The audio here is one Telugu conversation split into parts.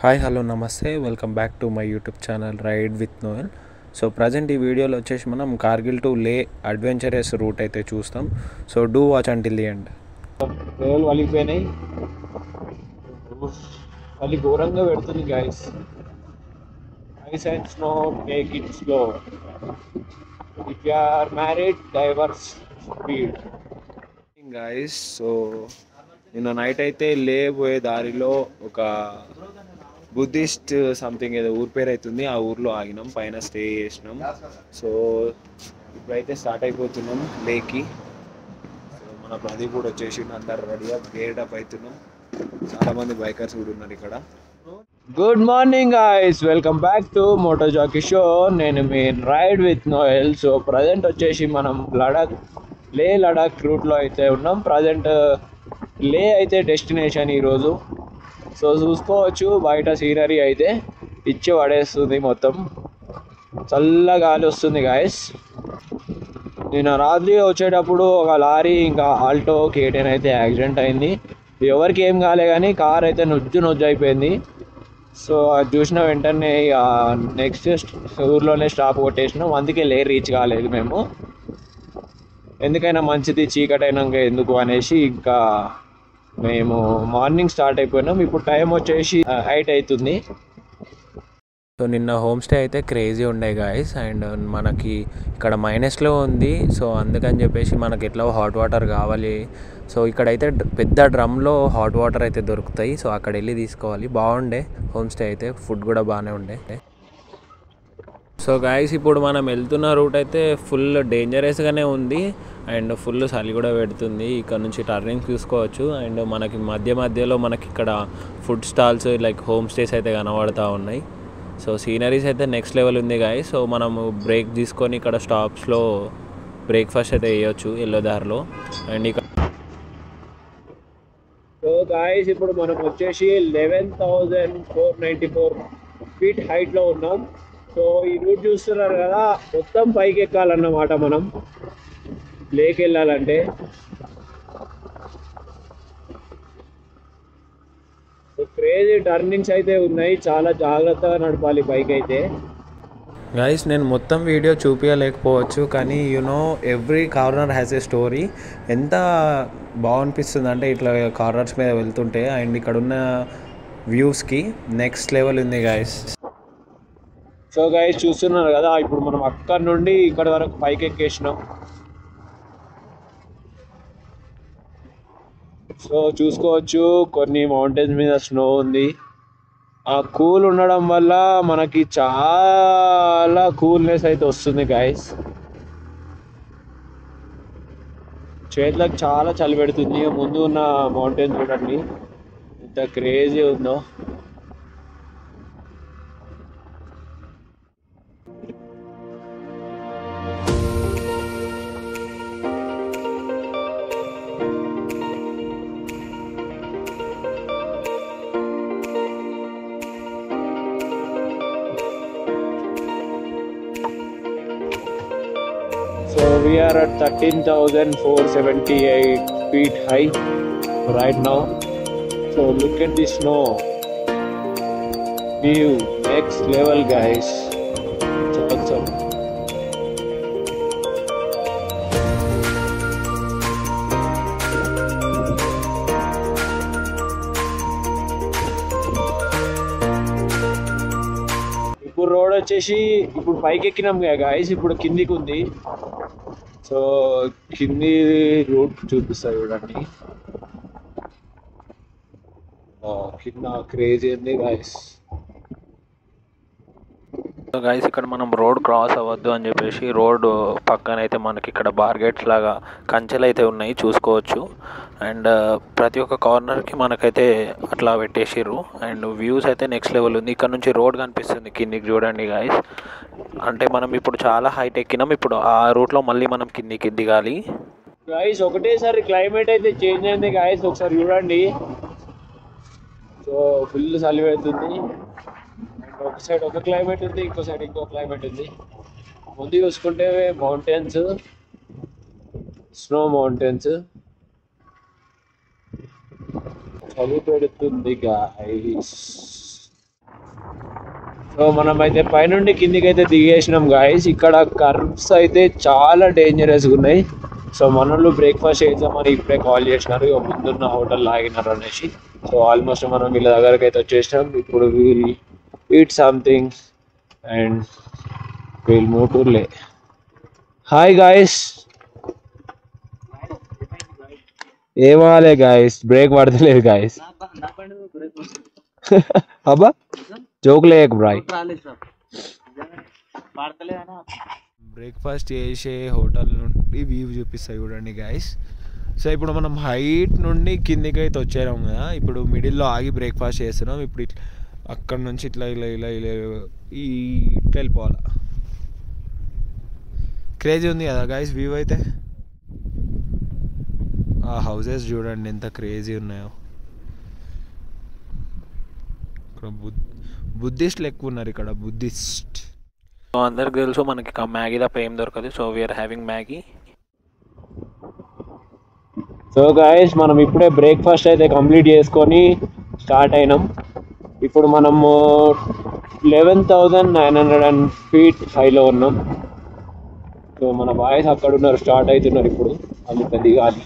హాయ్ హలో నమస్తే welcome back to my YouTube channel ride with Noel. So present ఈ వీడియోలో వచ్చేసి మనం Kargil to Leh adventurous route అయితే చూస్తాం. So do watch until the end. రేవులు వలిగిపోయినాయి, మళ్ళీ ఘోరంగా పెడుతుంది guys. Ice and snow take it slow. If you are married divorce speed. Guys so నిన్న నైట్ అయితే లే పోయే దారిలో ఒక బుద్ధిస్ట్ సంథింగ్ ఏదో ఊరి పేరు అవుతుంది, ఆ ఊర్లో ఆగినాం, పైన స్టే చేసినాం. సో ఇప్పుడైతే స్టార్ట్ అయిపోతున్నాం లేకి. సో మన ప్రదీప్ కూడా వచ్చేసి అందరు రెడీ అప్ గేట్ అప్ అవుతున్నాం. చాలామంది బైకర్స్ కూడా ఉన్నారు ఇక్కడ. Good morning guys, welcome back to Moto Jockey show. నేను మీ ride with Noel. So present వచ్చేసి మనం లడాక్ రూట్లో అయితే ఉన్నాం. ప్రజెంట్ లే అయితే డెస్టినేషన్ ఈరోజు. సో చూసుకోవచ్చు బయట సీనరీ అయితే ఇచ్చి పడేస్తుంది, మొత్తం చల్ల గాలి వస్తుంది గాయస్. నిన్న రాత్రి వచ్చేటప్పుడు ఒక లారీ ఇంకా ఆల్టో కేటెన్ అయితే యాక్సిడెంట్ అయింది. ఎవరికి ఏం కాలే కానీ కార్ అయితే నొజ్జు అయిపోయింది. సో అది చూసిన వెంటనే నెక్స్ట్ ఊర్లోనే స్టాప్ కొట్టేసినాం. అందుకే లే రీచ్ కాలేదు మేము. ఎందుకైనా మంచిది చీకటి అయినాక ఎందుకు అనేసి ఇంకా మేము మార్నింగ్ స్టార్ట్ అయిపోయినాం. ఇప్పుడు టైం వచ్చేసి 8 అవుతుంది. సో నిన్న హోమ్ స్టే అయితే క్రేజీ ఉండే గాయస్. అండ్ మనకి ఇక్కడ మైనస్లో ఉంది. సో అందుకని చెప్పేసి మనకి ఎట్లా హాట్ వాటర్ కావాలి. సో ఇక్కడైతే పెద్ద డ్రమ్లో హాట్ వాటర్ అయితే దొరుకుతాయి. సో అక్కడ వెళ్ళి తీసుకోవాలి. బాగుండే హోమ్ స్టే అయితే, ఫుడ్ కూడా బాగానే ఉండే. సో గాయస్ ఇప్పుడు మనం వెళ్తున్న రూట్ అయితే ఫుల్ డేంజరస్గానే ఉంది అండ్ ఫుల్ చలి కూడా పెడుతుంది. ఇక్కడ నుంచి టర్నింగ్ చూసుకోవచ్చు. అండ్ మనకి మధ్యలో మనకి ఇక్కడ food stalls like home stays అయితే కనబడుతూ ఉన్నాయి. సో సీనరీస్ అయితే నెక్స్ట్ లెవెల్ ఉంది గాయస్. సో మనము బ్రేక్ తీసుకొని ఇక్కడ స్టాప్స్లో బ్రేక్ఫాస్ట్ అయితే వేయొచ్చు ఎల్లో దారిలో. అండ్ ఇక్కడ సో గాయస్ ఇప్పుడు మనం వచ్చేసి 11,494 ఫీట్ హైట్లో ఉన్నాం. సో ఈ రూట్ చూస్తున్నారు కదా, మొత్తం పైకి ఎక్కాలన్నమాట మనం లేక్ వెళ్ళాలంటే. క్రేజీ టర్నింగ్స్ అయితే ఉన్నాయి, చాలా జాగ్రత్తగా నడపాలి బైక్ అయితే. గైస్ నేను మొత్తం వీడియో చూపించలేకపోవచ్చు కానీ every corner has a story. ఎంత బాగనిపిస్తుంది అంటే ఇట్లా కార్నర్స్ మీద వెళ్తుంటే. అండ్ ఇక్కడ ఉన్న వ్యూస్కి నెక్స్ట్ లెవెల్ ఉంది గైస్. సో గైస్ చూస్తున్నారు కదా, ఇప్పుడు మనం అక్కడ నుండి ఇక్కడ వరకు పైకి ఎక్కేసినాం. సో చూసుకోవచ్చు కొన్ని మౌంటైన్స్ మీద స్నో ఉంది. ఆ కూల్ ఉండడం వల్ల మనకి చాలా కూల్నెస్ అయితే వస్తుంది గైస్. చేతులకు చాలా చలి పెడుతుంది. ముందు ఉన్న మౌంటైన్ చూడండి ఎంత క్రేజీ ఉందో. So we are at 13,478 feet high right now. So look at the snow view, next level guys. It's awesome. ఇప్పుడు రోడ్ వచ్చేసి ఇప్పుడు పైకి ఎక్కినాం గాయస్, ఇప్పుడు కిందికి ఉంది. సో కింది రూట్ చూపిస్తారు చూడండి. కింద క్రేజీ ఉంది గాయస్. సో గైస్ ఇక్కడ మనం రోడ్ క్రాస్ అవ్వద్దు అని చెప్పేసి రోడ్ పక్కన అయితే మనకి ఇక్కడ బార్గేట్స్ లాగా కంచెలు అయితే ఉన్నాయి చూసుకోవచ్చు. అండ్ ప్రతి ఒక్క కార్నర్కి మనకైతే అట్లా పెట్టేసిర్రు. అండ్ వ్యూస్ అయితే నెక్స్ట్ లెవెల్ ఉంది. ఇక్కడ నుంచి రోడ్ కనిపిస్తుంది కిందికి చూడండి గాయస్. అంటే మనం ఇప్పుడు చాలా హైట్ ఎక్కినాం. ఇప్పుడు ఆ రూట్లో మళ్ళీ మనం కిందికి దిగాలి గాయస్. ఒకటేసారి క్లైమేట్ అయితే చేంజ్ అయింది గాయస్, ఒకసారి చూడండి. సో ఫుల్ చలి పెడుతుంది. ఒక సైడ్ ఒక క్లైమేట్ ఉంది, ఇంకో సైడ్ ఇంకో క్లైమేట్ ఉంది. ముందు చూసుకుంటే మౌంటైన్స్, స్నో మౌంటైన్స్. చలి పెడుతుంది గాయ్స్. సో మనమైతే పైనుండి కిందికి అయితే దిగేసినాం గాయస్. ఇక్కడ కర్వ్స్ అయితే చాలా డేంజరస్గా ఉన్నాయి. సో మనోళ్ళు బ్రేక్ఫాస్ట్ చేద్దామని ఇప్పుడే కాల్ చేసినారు, ఇక ముందున్న హోటల్ ఆగినారు అనేసి. సో ఆల్మోస్ట్ మనం వీళ్ళ దగ్గరికి అయితే వచ్చేసినాం. ఇప్పుడు we'll eat something and we'll move to Leh. Hi guys, ఏమాలే గాయస్, బ్రేక్ పడతలేదు గాయస్. అబ్బా జోక్ లేక బ్రాయ్. బ్రేక్ఫాస్ట్ చేసే హోటల్ నుండి వ్యూ చూపిస్తాయి చూడండి గాయస్. సో ఇప్పుడు మనం హైట్ నుండి కిందికి అయితే వచ్చేసాం కదా. ఇప్పుడు మిడిల్లో ఆగి బ్రేక్ఫాస్ట్ చేస్తున్నాం. ఇప్పుడు అక్కడ నుంచి ఇట్లా ఇలా ఇలా ఇలా ఇట్లా వెళ్ళిపోవాలి. క్రేజీ ఉంది కదా గాయస్ వ్యూ అయితే. ఆ హౌసెస్ చూడండి ఎంత క్రేజీ ఉన్నాయో. ఇక్కడ బుద్ధిస్ట్లు ఎక్కువ ఉన్నారు ఇక్కడ, బుద్ధిస్ట్. సో అందరికి తెలుసు మనకి మ్యాగీ తప్ప ఏం దొరకదు. So we are having Maggi. So guys మనం ఇప్పుడే బ్రేక్ఫాస్ట్ అయితే కంప్లీట్ చేసుకొని స్టార్ట్ అయినాం. ఇప్పుడు మనము 11,900 feet హైలో ఉన్నాం. సో మన బాయ్స్ అక్కడ ఉన్నారు, స్టార్ట్ అవుతున్నారు ఇప్పుడు. అది దిగాలి.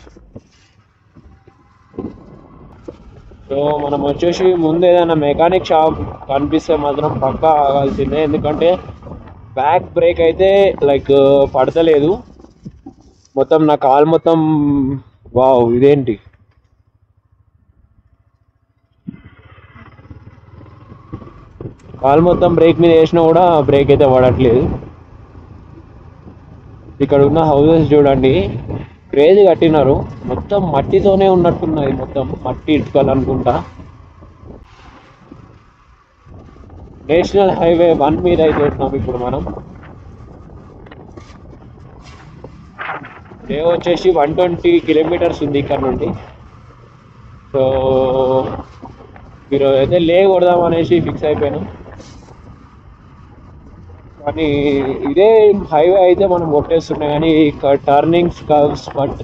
సో మనం వచ్చేసి ముందు ఏదైనా మెకానిక్ షాప్ కనిపిస్తే మాత్రం పక్కా ఆగాల్సిందే, ఎందుకంటే బ్యాక్ బ్రేక్ అయితే లైక్ పడతలేదు మొత్తం. నా కాలు మొత్తం వావ్ ఇదేంటి, కాలు మొత్తం బ్రేక్ మీద వేసినా కూడా బ్రేక్ అయితే పడట్లేదు. ఇక్కడ ఉన్న హౌసెస్ చూడండి, క్రేజీ కట్టినారు. మొత్తం మట్టితోనే ఉన్నట్టున్నది, మొత్తం మట్టి ఇటుకలు అనుకుంటా. నేషనల్ హైవే 1 మీద అయితే ఉన్నాం ఇప్పుడు మనం. డే వచ్చేసి 120 kilometers ఉంది ఇక్కడ నుండి. సో ఈరోజు అయితే లే కొడదాం అనేసి ఫిక్స్ అయిపోయాను. కానీ ఇదే హైవే అయితే మనం కొట్టేస్తున్నాయి, కానీ ఇక్కడ టర్నింగ్స్ కర్వ్స్ బట్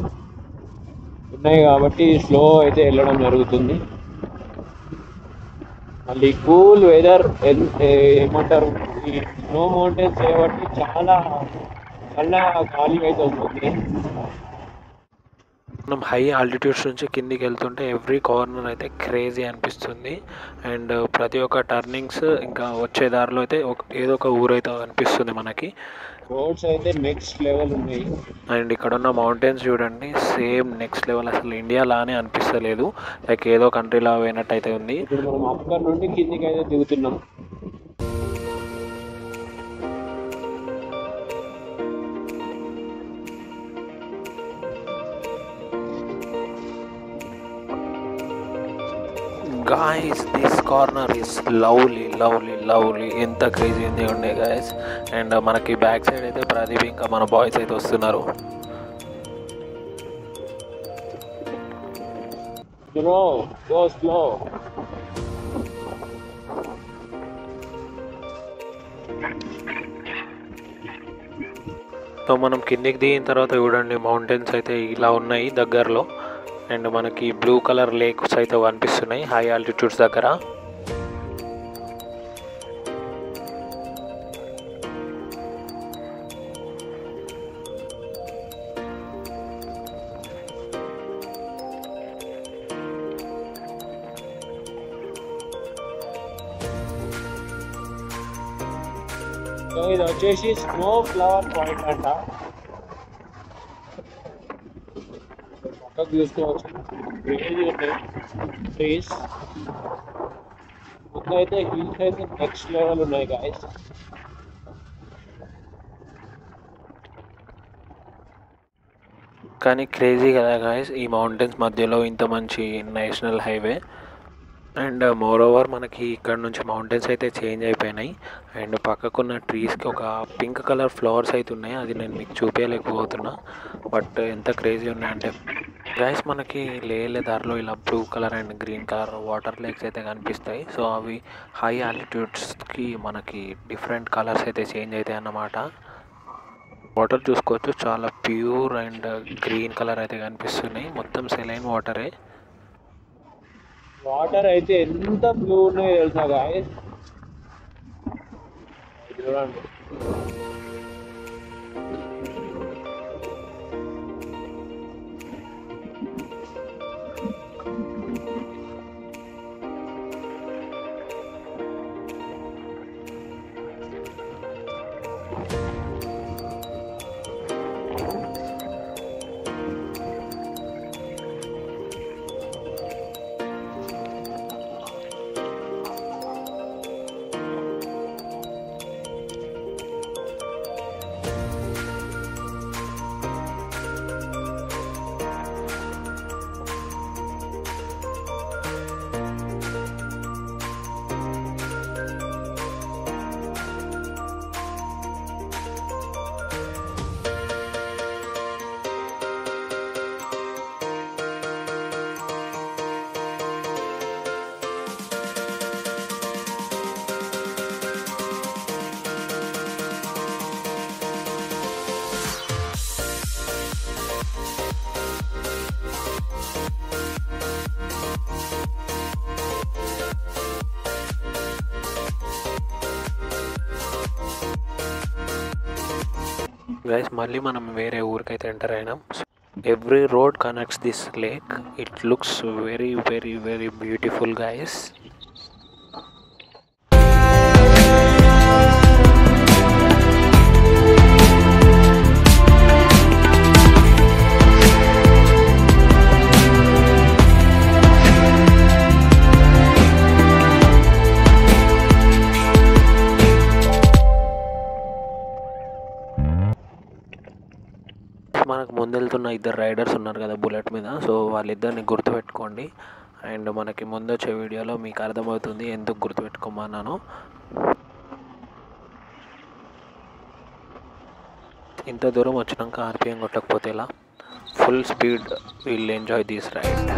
ఉన్నాయి కాబట్టి స్లో అయితే వెళ్ళడం జరుగుతుంది. మళ్ళీ కూల్ వెదర్, ఏమంటారు ఈ స్నో మౌంటైన్స్ కాబట్టి చాలా చల్లగా గాలి అయితే వస్తుంది. మనం హై ఆల్టిట్యూడ్స్ నుంచి కిందికి వెళ్తుంటే ఎవ్రీ కార్నర్ అయితే క్రేజీ అనిపిస్తుంది. అండ్ ప్రతి ఒక్క టర్నింగ్స్ ఇంకా వచ్చే దారిలో అయితే ఏదో ఒక ఊరు అయితే అనిపిస్తుంది మనకి. రోడ్స్ అయితే నెక్స్ట్ లెవెల్ ఉన్నాయి. అండ్ ఇక్కడ ఉన్న మౌంటైన్స్ చూడండి, సేమ్ నెక్స్ట్ లెవెల్. అసలు ఇండియా లానే అనిపిస్తలేదు, లైక్ ఏదో కంట్రీలా పోయినట్టు అయితే ఉంది. ఇప్పుడు మనం అక్కడ నుండి కిందికి అయితే దిగుతున్నాం. Guys this corner is lovely lovely lovely. ఎంత క్రేజీ ఉంది ఉండే గాయస్. అండ్ మనకి బ్యాక్ సైడ్ అయితే ప్రదీప్ ఇంకా మన బాయ్స్ అయితే వస్తున్నారు. సో మనం కిందికి దిగిన తర్వాత చూడండి మౌంటైన్స్ అయితే ఇలా ఉన్నాయి దగ్గరలో. అండ్ మనకి బ్లూ కలర్ లేక్స్ అయితే కనిపిస్తున్నాయి హై ఆల్టిట్యూడ్స్ దగ్గర. సో ఇది వచ్చేసి స్నో ఫ్లవర్ పాయింట్ అంట. పక్కకు చూసుకోవచ్చు, ట్రీస్ ముందైతే హిల్స్ అయితే నెక్స్ట్ లెవెల్ ఉన్నాయి గాయస్. కానీ క్రేజీ కదా గాయస్, ఈ మౌంటైన్స్ మధ్యలో ఇంత మంచి national highway. And more over మనకి ఇక్కడ నుంచి మౌంటైన్స్ అయితే చేంజ్ అయిపోయినాయి. అండ్ పక్కకున్న ట్రీస్కి ఒక పింక్ కలర్ ఫ్లవర్స్ అయితే ఉన్నాయి, అది నేను మీకు చూపించలేకపోతున్నా. బట్ ఎంత క్రేజీ ఉన్నాయంటే గైస్, మనకి లేలే దారిలో ఇలా blue colour and green colour water lakes అయితే కనిపిస్తాయి. సో అవి హై ఆల్టిట్యూడ్స్కి మనకి డిఫరెంట్ కలర్స్ అయితే చేంజ్ అవుతాయి అన్నమాట. వాటర్ చూసుకోవచ్చు, చాలా ప్యూర్ అండ్ గ్రీన్ కలర్ అయితే కనిపిస్తున్నాయి. మొత్తం సెలైన్ వాటరే. వాటర్ అయితే ఎంత బ్లూ ఉన్నాయో తెలుసా గాయస్. చూడండి. గైస్ మళ్ళీ మనం వేరే ఊరికైతే ఎంటర్ అయినాం. Every road connects this lake. It looks very very very beautiful guys. మనకు ముందెళ్తున్న ఇద్దరు రైడర్స్ ఉన్నారు కదా బుల్లెట్ మీద, సో వాళ్ళిద్దరిని గుర్తుపెట్టుకోండి. అండ్ మనకి ముందు వచ్చే వీడియోలో మీకు అర్థమవుతుంది ఎందుకు గుర్తుపెట్టుకోమన్నాను. ఇంత దూరం వచ్చినాక ఆర్పిఎం కొట్టకపోతే ఇలా full speed will enjoy this ride.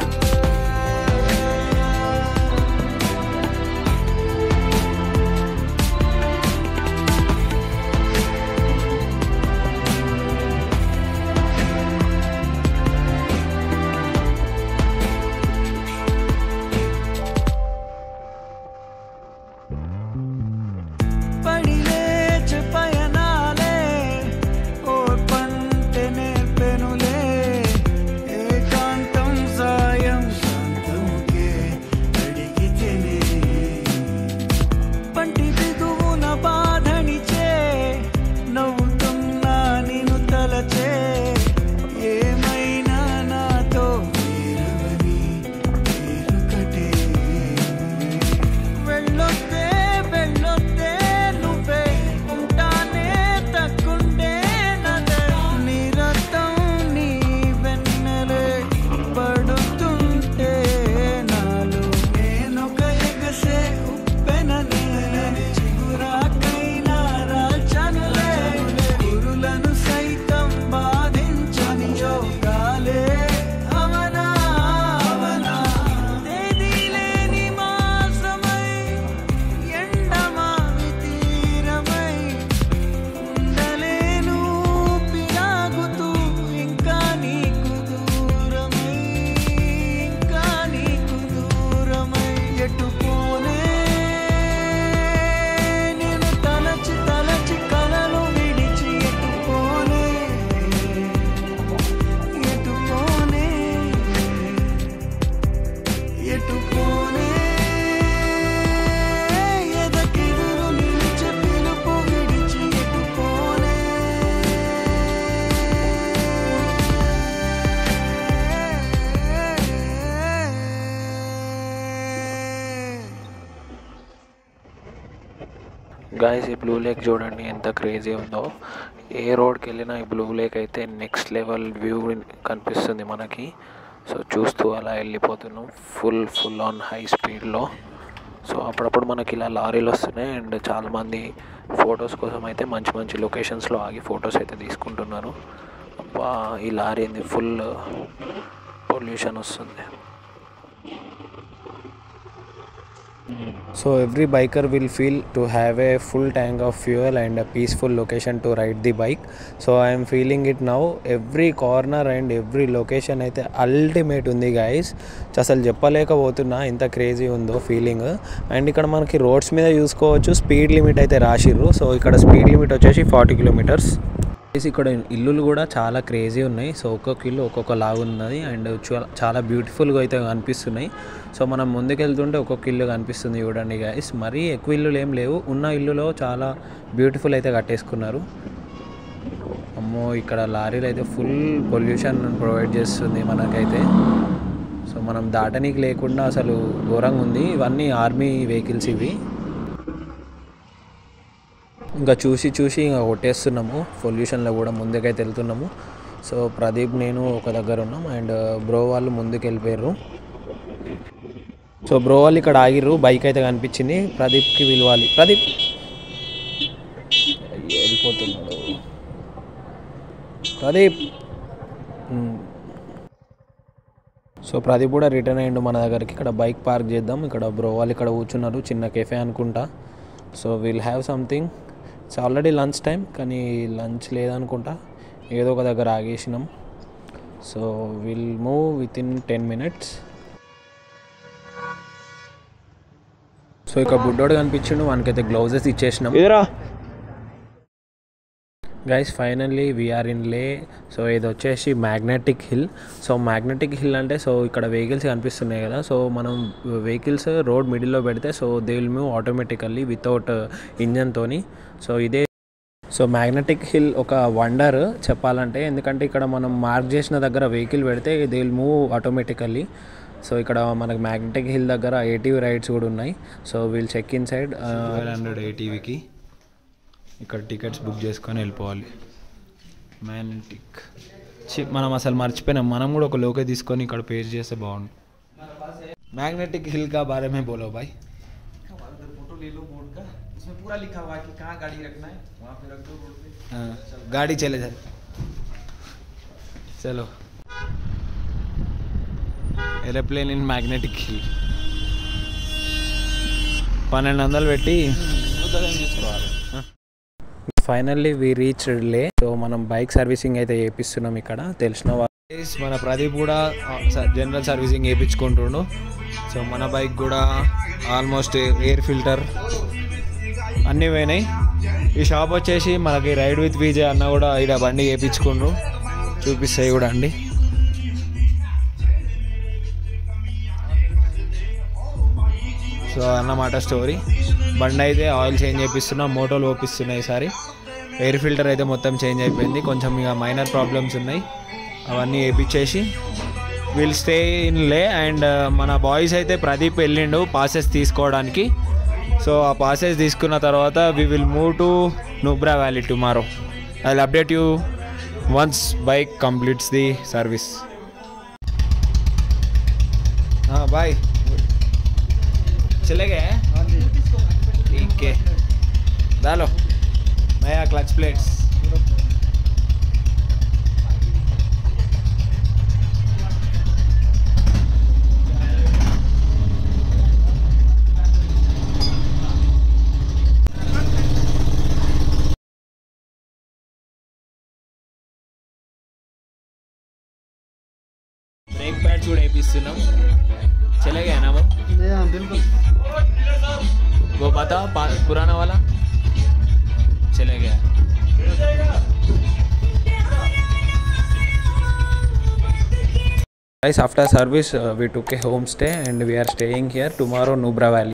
Guys ఈ బ్లూ లేక్ చూడండి ఎంత క్రేజీ ఉందో. ఏ రోడ్కి వెళ్ళినా ఈ బ్లూ లేక్ అయితే నెక్స్ట్ లెవెల్ వ్యూ కనిపిస్తుంది మనకి. సో చూస్తూ అలా వెళ్ళిపోతున్నాం ఫుల్ ఆన్ హై స్పీడ్లో. సో అప్పుడప్పుడు మనకి ఇలా లారీలు వస్తున్నాయి అండ్ చాలామంది ఫొటోస్ కోసం అయితే మంచి మంచి లొకేషన్స్లో ఆగి ఫొటోస్ అయితే తీసుకుంటున్నారు. అబ్బా ఈ లారీ ఏంది ఫుల్ పొల్యూషన్ వస్తుంది. So every biker will feel to have a full tank of fuel and a peaceful location to ride the bike. So I am feeling it now. Every corner and every location అయితే అల్టిమేట్ ఉంది గైస్. అసలు చెప్పలేకపోతున్నా ఇంత క్రేజీ ఉందో ఫీలింగ్. అండ్ ఇక్కడ మనకి రోడ్స్ మీద చూసుకోవచ్చు స్పీడ్ లిమిట్ అయితే రాసిర్రు. సో ఇక్కడ స్పీడ్ లిమిట్ వచ్చేసి 40 కిలోమీటర్స్. ఇక్కడ ఇల్లులు కూడా చాలా క్రేజీ ఉన్నాయి. సో ఒక్కొక్క ఇల్లు ఒక్కొక్క లాగా ఉన్నది అండ్ చాలా బ్యూటిఫుల్గా అయితే కనిపిస్తున్నాయి. సో మనం ముందుకెళ్తుంటే ఒక్కొక్క ఇల్లు కనిపిస్తుంది చూడండి గైస్. మరీ ఎక్కువ ఇల్లులు ఏం లేవు, ఉన్న ఇల్లులో చాలా బ్యూటిఫుల్ అయితే కట్టేసుకున్నారు. అమ్మో ఇక్కడ లారీలు అయితే ఫుల్ పొల్యూషన్ ప్రొవైడ్ చేస్తుంది మనకైతే. సో మనం దాటనీకి లేకుండా అసలు ఘోరంగా ఉంది. ఇవన్నీ ఆర్మీ వెహికల్స్ ఇవి. ఇంకా చూసి ఇంకా కొట్టేస్తున్నాము, పొల్యూషన్లో కూడా ముందుకైతే వెళ్తున్నాము. సో ప్రదీప్ నేను ఒక దగ్గర ఉన్నాం అండ్ బ్రో వాళ్ళు ముందుకు వెళ్ళిపోయారు. సో బ్రో వాళ్ళు ఇక్కడ ఆగిర్రు, బైక్ అయితే కనిపించింది. ప్రదీప్కి పిలవాలి. ప్రదీప్ వెళ్ళిపోతున్నాడు. ప్రదీప్. సో ప్రదీప్ కూడా రిటర్న్ అయ్యిండు మన దగ్గరికి. ఇక్కడ బైక్ పార్క్ చేద్దాం. ఇక్కడ బ్రో వాళ్ళు ఇక్కడ కూర్చున్నారు, చిన్న కెఫే అనుకుంటా. So will have something. It's already lunch time, కానీ లంచ్ లేదనుకుంటా, ఏదో ఒక దగ్గర ఆగేసినాం. So will move with in 10 minutes. సో ఇక బుడ్డోడు కనిపించిండు, వానికైతే గ్లౌజెస్ ఇచ్చేసినాం. Guys finally we are in Leh. So ఇది వచ్చేసి magnetic hill. So magnetic hill అంటే సో ఇక్కడ వెహికల్స్ కనిపిస్తున్నాయి కదా. సో మనం వెహికల్స్ రోడ్ మిడిల్లో పెడితే so they will move automatically without ఇంజన్తోని. సో ఇదే సో మ్యాగ్నెటిక్ హిల్ ఒక వండర్ చెప్పాలంటే, ఎందుకంటే ఇక్కడ మనం మార్క్ చేసిన దగ్గర వెహికల్ పెడితే they will move automatically. So ఇక్కడ మనకు మ్యాగ్నెటిక్ హిల్ దగ్గర ATV రైడ్స్ కూడా ఉన్నాయి. So we'll check inside 1200 ATVకి. ఇక్కడ టికెట్స్ బుక్ చేసుకొని వెళ్ళిపోవాలి. మ్యాగ్నెటిక్ మనం అసలు మర్చిపోయినాం, మనం కూడా ఒక లోకే తీసుకొని ఇక్కడ పే చేస్తే బాగుండు. మ్యాగ్నెటిక్ హిల్ కా బారే మే బోలో భాయ్. फोटो ले लो बोर्ड का, उसमें पूरा लिखा हुआ है कि कहाँ गाड़ी रखना है, वहाँ पे रख दो रोड पे. गाड़ी चले जाए. चलो एरोप्लेन इन मैग्नेटिक हिल 1200 పెట్టి ఫైనల్లీ వీ రీచ్ లే. సో మనం బైక్ సర్వీసింగ్ అయితే చేపిస్తున్నాం ఇక్కడ. తెలిసిన మన ప్రదీప్ కూడా జనరల్ సర్వీసింగ్ చేయించుకుంటుండు. సో మన బైక్ కూడా ఆల్మోస్ట్ ఎయిర్ ఫిల్టర్ అన్నీ పోయినాయి. ఈ షాప్ వచ్చేసి మనకి రైడ్ విత్ విజయ్ అన్న కూడా ఇక్కడ బండి చేయించుకుండ్రు, చూపిస్తాయి కూడా అండి. సో అన్నమాట స్టోరీ. బండి అయితే ఆయిల్ చేంజ్ చేపిస్తున్నాం, మోటోలు ఓపిస్తున్నాయి. ఈసారి ఎయిర్ ఫిల్టర్ అయితే మొత్తం చేంజ్ అయిపోయింది. కొంచెం ఇక మైనర్ ప్రాబ్లమ్స్ ఉన్నాయి, అవన్నీ వేయించేసి విల్ స్టే ఇన్ లే. అండ్ మన బాయ్స్ అయితే ప్రదీప్ వెళ్ళిండు పాసెస్ తీసుకోవడానికి. సో ఆ పాసెస్ తీసుకున్న తర్వాత we will move to Nubra valley tomorrow. I will update you once bike completes the service. Bye चले गए? ठीक है, डालो नया क्लच प्लेट्स. ब्रेक पैड కూడా వేపిస్తున్నాం. चले गए ना वो? हाँ बिल्कुल. वो बता पुराना वाला चले गया. Guys, after service we took a home stay and we are staying here tomorrow Nubra Valley.